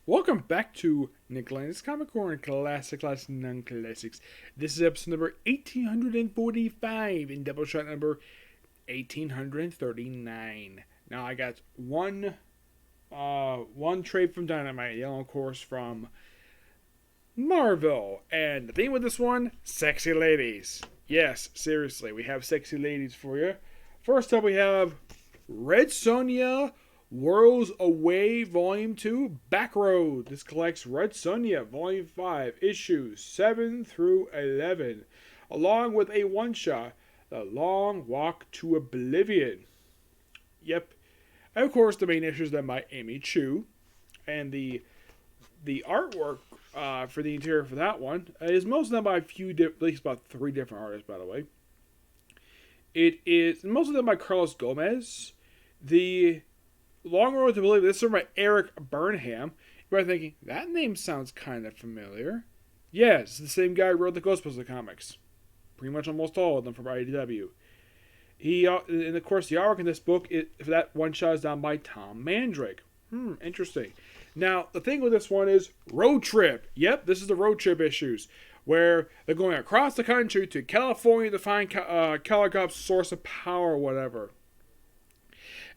Welcome back to Nick Lenz Comic Corner Classic Non-Classics. This is episode number 1845 and Doubleshot number 1839. Now I got one trade from Dynamite, yellow course from Marvel, and the theme with this one, sexy ladies. Yes, seriously, we have sexy ladies for you. First up, we have Red Sonja. Worlds Away Volume 2 Backroad. This collects Red Sonja Volume 5 issues 7 through 11, along with a one-shot, The Long Walk to Oblivion. Yep. And of course, the main issue is done by Amy Chu, and the artwork for the interior for that one is mostly done by at least about 3 different artists, by the way. It is mostly done by Carlos Gomez. The Long Road to Oblivion, this is from Eric Burnham. You're probably thinking, that name sounds kind of familiar. Yes, it's the same guy who wrote the Ghostbusters comics. Pretty much almost all of them from IDW. And of course, the artwork in this book, for that one shot is done by Tom Mandrake. Interesting. Now, the thing with this one is road trip. Yep, this is the road trip issues, where they're going across the country to California to find Calicop's source of power or whatever.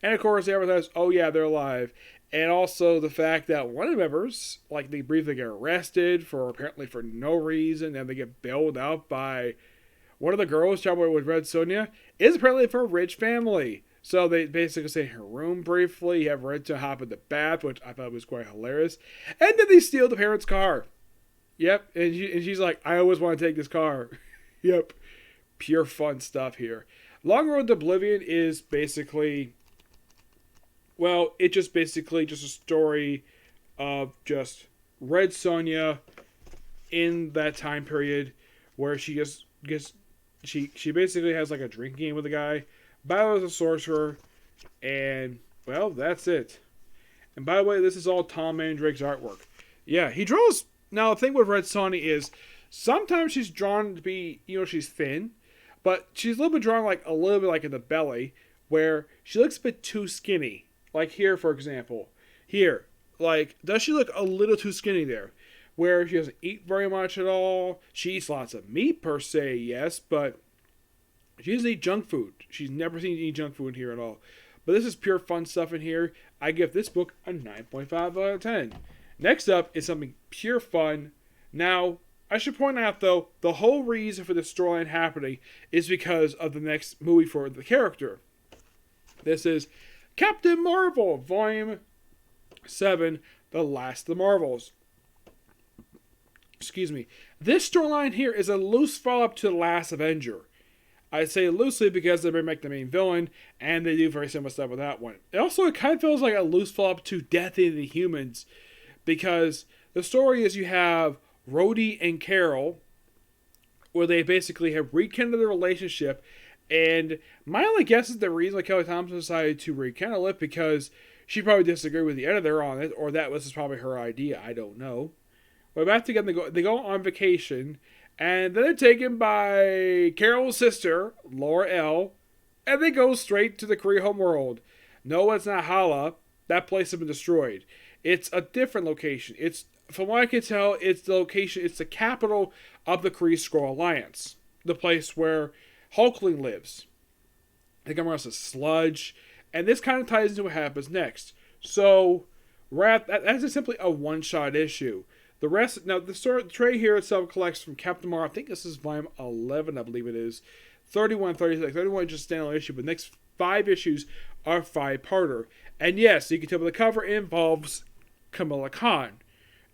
And of course, they advertise, oh yeah, they're alive. And also the fact that one of the members, like, they briefly get arrested apparently for no reason, and they get bailed out by one of the girls traveling with Red Sonja, is apparently from a rich family. So they basically say her room briefly, you have Red Sonja hop in the bath, which I thought was quite hilarious. And then they steal the parents' car. Yep, and she's like, I always want to take this car. Yep, pure fun stuff here. Long Road to Oblivion is basically, well, it's just basically just a story of just Red Sonja in that time period where she she basically has like a drinking game with a guy, battles a sorcerer, and, well, that's it. And by the way, this is all Tom Mandrake's artwork. Yeah, he draws. Now, the thing with Red Sonja is sometimes she's drawn to be, she's thin, but she's a little bit drawn like a little bit like in the belly, where she looks a bit too skinny. Like here, for example. Here. Like, does she look a little too skinny there? Where she doesn't eat very much at all. She eats lots of meat, per se, yes. But she doesn't eat junk food. She's never seen any junk food here at all. But this is pure fun stuff in here. I give this book a 9.5 out of 10. Next up is something pure fun. Now, I should point out, though, the whole reason for the storyline happening is because of the next movie for the character. This is Captain Marvel, Volume 7, The Last of the Marvels. Excuse me. This storyline here is a loose follow-up to The Last Avenger. I say loosely because they make the main villain, and they do very similar stuff with that one. It kind of feels like a loose follow-up to Death of the Humans, because the story is you have Rhodey and Carol, where they basically have rekindled their relationship. And my only guess is the reason why Kelly Thompson decided to rekindle it because she probably disagreed with the editor on it, or that was probably her idea. I don't know. But back together, they go on vacation, and then they're taken by Carol's sister, Laura L., and they go straight to the Kree homeworld. No, it's not Hala. That place has been destroyed. It's a different location. It's, from what I can tell, it's the location. It's the capital of the Kree Skrull Alliance, the place where Hulkling lives. They come across a sludge, and this kind of ties into what happens next. So, that's just simply a one-shot issue. The rest, now the tray here itself collects from Captain Marvel. I think this is volume 11, I believe it is. 31, 36. 31 is just a standalone issue, but the next 5 issues are 5-parter. And yes, you can tell by the cover, it involves Kamala Khan.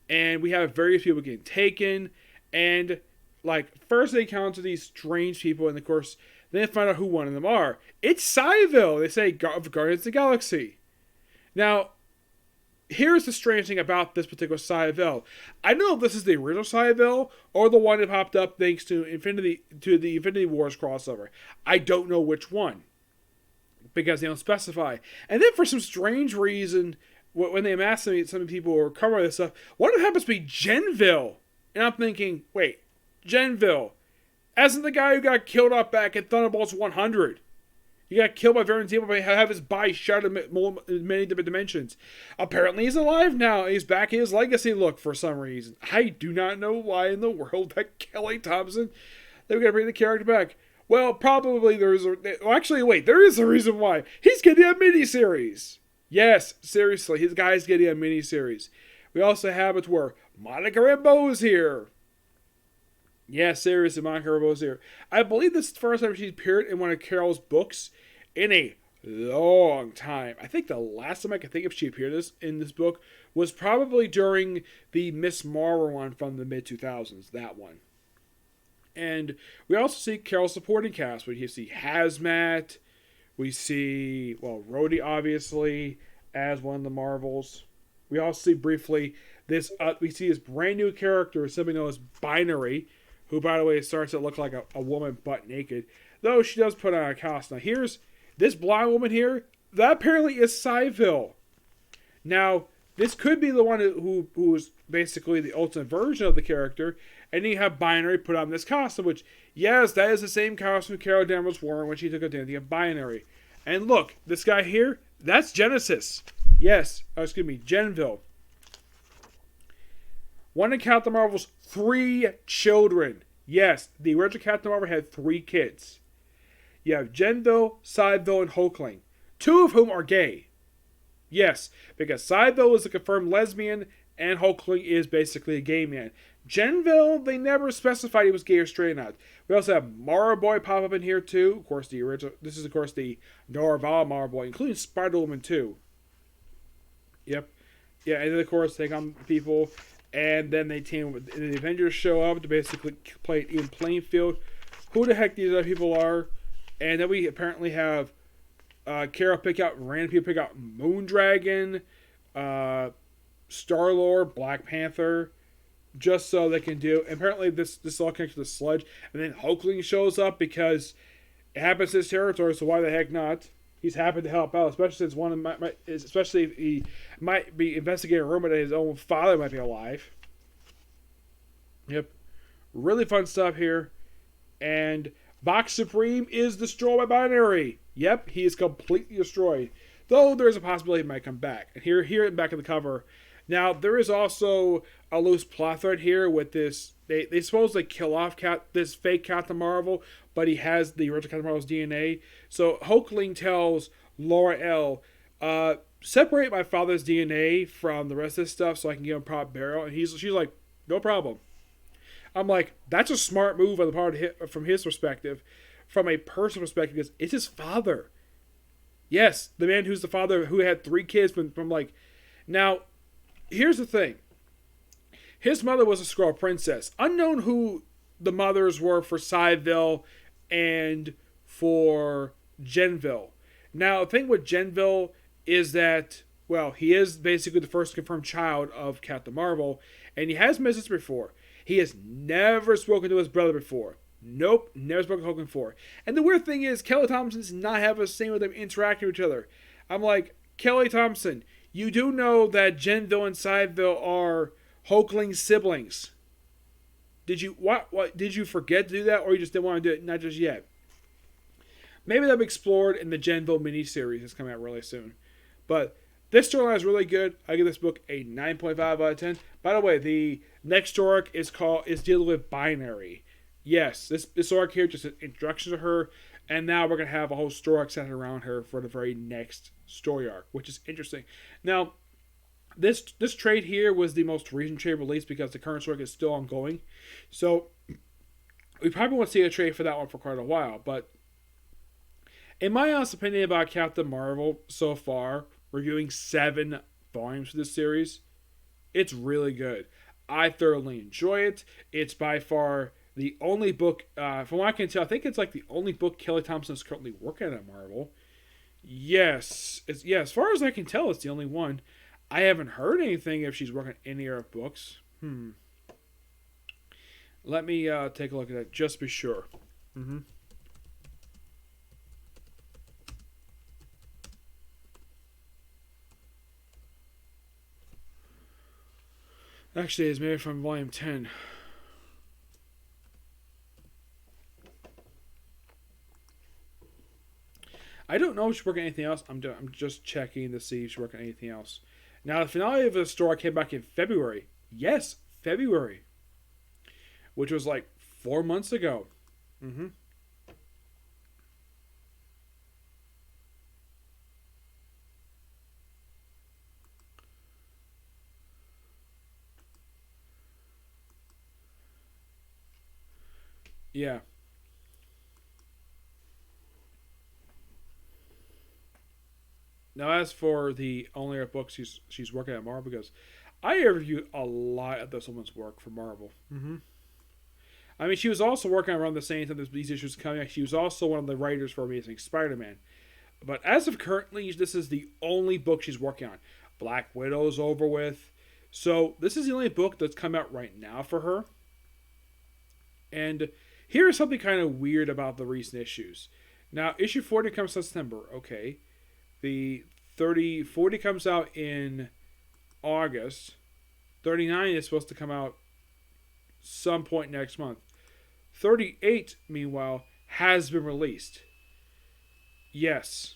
And we have various people getting taken, and first they encounter these strange people, and of course, then they find out who one of them are. It's Phay-Vell, they say, of Guardians of the Galaxy. Now, here's the strange thing about this particular Phay-Vell. I don't know if this is the original Phay-Vell, or the one that popped up thanks to the Infinity Wars crossover. I don't know which one, because they don't specify. And then for some strange reason, when they amass some people who are covering this stuff, one of them happens to be Gen-Vell. And I'm thinking, wait, Gen-Vell, as in the guy who got killed off back at Thunderbolts 100. He got killed by Baron Zemo, but have his body shattered in many different dimensions. Apparently, he's alive now. He's back in his legacy look for some reason. I do not know why in the world that Kelly Thompson, they were going to bring the character back. Well, probably there's a... Well, actually, wait. There is a reason why. He's getting a miniseries. Yes, seriously. His guy's getting a miniseries. We also have it where Monica Rambeau is here. Yeah, seriously, Monica Rambeau is here. I believe this is the first time she's appeared in one of Carol's books in a long time. I think the last time I can think of she appeared in this book was probably during the Miss Marvel one from the mid-2000s, that one. And we also see Carol's supporting cast. We see Hazmat. We see, well, Rhodey, obviously, as one of the Marvels. We also see briefly this, we see this brand new character, something known as Binary, who, by the way, starts to look like a woman butt naked, though she does put on a costume. Now, here's this blonde woman here. That apparently is Phay-Vell. Now, this could be the one who is basically the ultimate version of the character, and you have Binary put on this costume, which, yes, that is the same costume Carol Danvers wore when she took identity of Binary. And look, this guy here, that's Genesis. Yes, Gen-Vell. One of Captain Marvel's 3 children. Yes, the original Captain Marvel had 3 kids. You have Gen-Vell, Phay-Vell, and Hulkling. 2 of whom are gay. Yes, because Phay-Vell is a confirmed lesbian, and Hulkling is basically a gay man. Gen-Vell, they never specified he was gay or straight or not. We also have Mara Boy pop up in here too. Of course, the original. This is, of course, the Norval Mara Boy, including Spider-Woman too. Yep. Yeah, and then, of course, take on people. And then they team with the Avengers show up to basically play an even playing field. Who the heck these other people are? And then we apparently have Carol random people pick out Moondragon, Star-Lord, Black Panther, just so they can do. And apparently this all connects to the Sludge. And then Hulkling shows up because it happens in his territory, so why the heck not? He's happy to help out, especially since especially if he might be investigating a rumor that his own father might be alive. Yep. Really fun stuff here. And Vox Supreme is destroyed by Binary. Yep, he is completely destroyed. Though there's a possibility he might come back. And here in the back of the cover. Now, there is also a loose plot thread here with this. They supposedly kill off this fake Captain Marvel, but he has the original Captain Marvel's DNA. So Hulkling tells Laura L., separate my father's DNA from the rest of this stuff so I can give him proper burial. And she's like, no problem. I'm like, that's a smart move on the part of from his perspective. From a personal perspective, because it's his father. Yes, the man who's the father who had 3 kids from like... Now, here's the thing. His mother was a Skrull princess. Unknown who the mothers were for Phay-Vell and for Gen-Vell. Now, the thing with Gen-Vell is that, well, he is basically the first confirmed child of Captain Marvel, and he has messaged before. He has never spoken to his brother before. Nope, never spoken to Hulk before. And the weird thing is, Kelly Thompson does not have a scene with them interacting with each other. I'm like, Kelly Thompson, you do know that Gen-Vell and Phay-Vell are Hulkling's siblings. Did you did you forget to do that, or you just didn't want to do it? Not just yet. Maybe that'll be explored in the Gen-Vell miniseries that's coming out really soon. But this storyline is really good. I give this book a 9.5 out of 10. By the way, the next arc is dealing with Binary. Yes, this arc here just an introduction to her, and now we're gonna have a whole story arc centered around her for the very next story arc, which is interesting. Now, this trade here was the most recent trade released because the current story is still ongoing, so we probably won't see a trade for that one for quite a while. But in my honest opinion about Captain Marvel so far, reviewing 7 volumes for this series, it's really good. I thoroughly enjoy it. It's by far the only book, from what I can tell, I think it's like the only book Kelly Thompson is currently working at Marvel. Yes, as far as I can tell, it's the only one. I haven't heard anything if she's working on any other books. Let me take a look at that just to be sure. Actually, it's maybe from volume 10. I don't know if she's working on anything else. I'm just checking to see if she's working on anything else. Now, the finale of the story came back in February. Yes, February. Which was like 4 months ago. Mm-hmm. Yeah. Now, as for the only other books she's working at Marvel, because I reviewed a lot of this woman's work for Marvel. Mm-hmm. I mean, she was also working around the same time these issues coming out. She was also one of the writers for Amazing Spider-Man. But as of currently, this is the only book she's working on. Black Widow's over with. So this is the only book that's come out right now for her. And here is something kind of weird about the recent issues. Now, issue 40 comes September. Okay. The 40 comes out in August. 39 is supposed to come out some point next month. 38, meanwhile, has been released. Yes.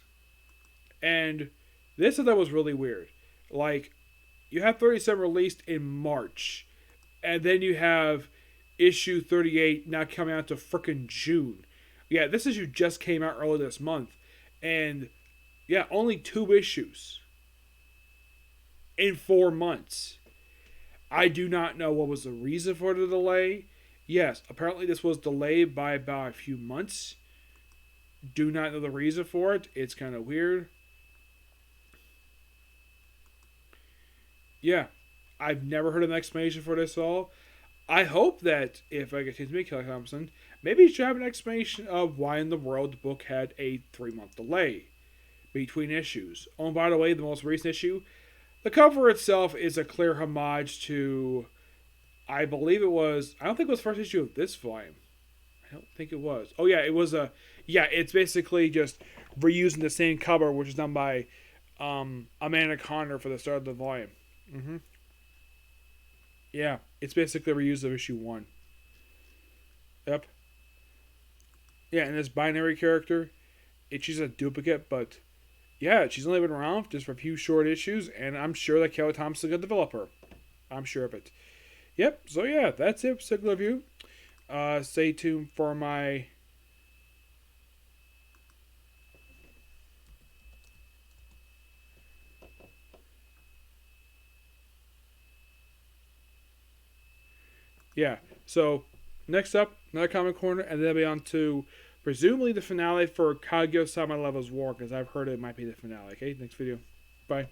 And this I thought was really weird. Like, you have 37 released in March. And then you have issue 38 now coming out to frickin' June. Yeah, this issue just came out earlier this month. And, yeah, only 2 issues in 4 months. I do not know what was the reason for the delay. Yes, apparently this was delayed by about a few months. Do not know the reason for it. It's kind of weird. Yeah, I've never heard an explanation for this all. I hope that if I get to meet Kelly Thompson, maybe you should have an explanation of why in the world the book had a 3-month delay between issues. Oh, and by the way, the most recent issue, the cover itself is a clear homage to, I believe it was, I don't think it was the first issue of this volume. I don't think it was. Oh yeah, it was it's basically just reusing the same cover, which is done by Amanda Conner for the start of the volume. Mm-hmm. Yeah, it's basically a reuse of issue 1. Yep. Yeah, and this binary character, she's a duplicate, but yeah, she's only been around just for a few short issues, and I'm sure that Kelly Thompson could develop her. I'm sure of it. Yep, so yeah, that's it for Sigil Review. Stay tuned for my... Yeah, so next up, another comic corner, and then I'll be on to presumably the finale for Kaguya-sama Levels War, because I've heard it might be the finale. Okay, next video. Bye.